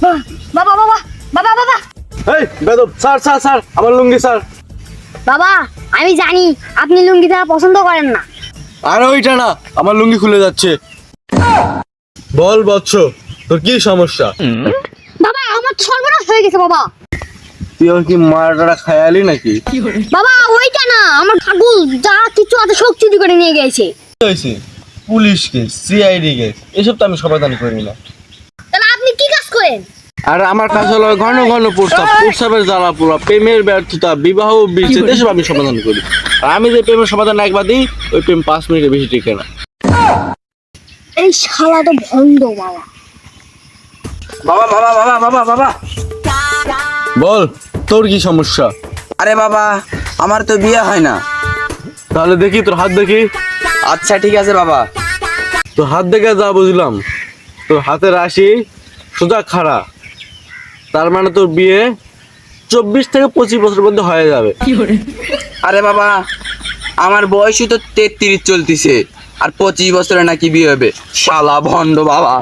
বাবা বাবা বাবা বাবা এই বেদব, স্যার স্যার স্যার আমার লুঙ্গি স্যার। বাবা আমি জানি আপনি লুঙ্গি ছাড়া পছন্দ করেন না। আর ওইটা না, আমার লুঙ্গি খুলে যাচ্ছে। বল বৎস, তোর কি সমস্যা? বাবা আমার তো সর্বনাশ হয়ে গেছে বাবা। তুই ওর কি মারাটা খায়ালি নাকি? বাবা ওইটা না, আমার ঠাকুর যা কিছু আছে সব চুরি করে নিয়ে গেছে। কি হয়েছে? পুলিশ কেস, সিআইডি কেস, এসব তো আমি সমাধান করি না। তাহলে আপনি কি কাজ করেন? আর আমার কাছে হলো ঘন ঘন প্রস্তাবের জ্বালা পোড়া, প্রেমের ব্যর্থতা, বিবাহ বিচ্ছেদ, এসব আমি সমাধান করি। আর আমি যে প্রেমের সমাধান একবার দিই, ওই প্রেম 5 মিনিটের বেশি টিকে না। এই শালা তো ভন্ড বাবা। বাবা বাবা বাবা বাবা বাবা বল তোর কি সমস্যা? আরে বাবা, আমার তো বিয়ে হয় না। তাহলে দেখি তোর হাত দেখি। আচ্ছা ঠিক আছে বাবা। তোর হাত দেখে যা বুঝলাম, তোর হাতের রাশি সোজা খাড়া, তার মানে তোর বিয়ে 24 থেকে 25 বছরের মধ্যে হয়ে যাবে। আরে বাবা, আমার বয়সই তো 33 চলতিছে, আর 25 বছরে নাকি বিয়ে হবে? শালা ভন্ড বাবা।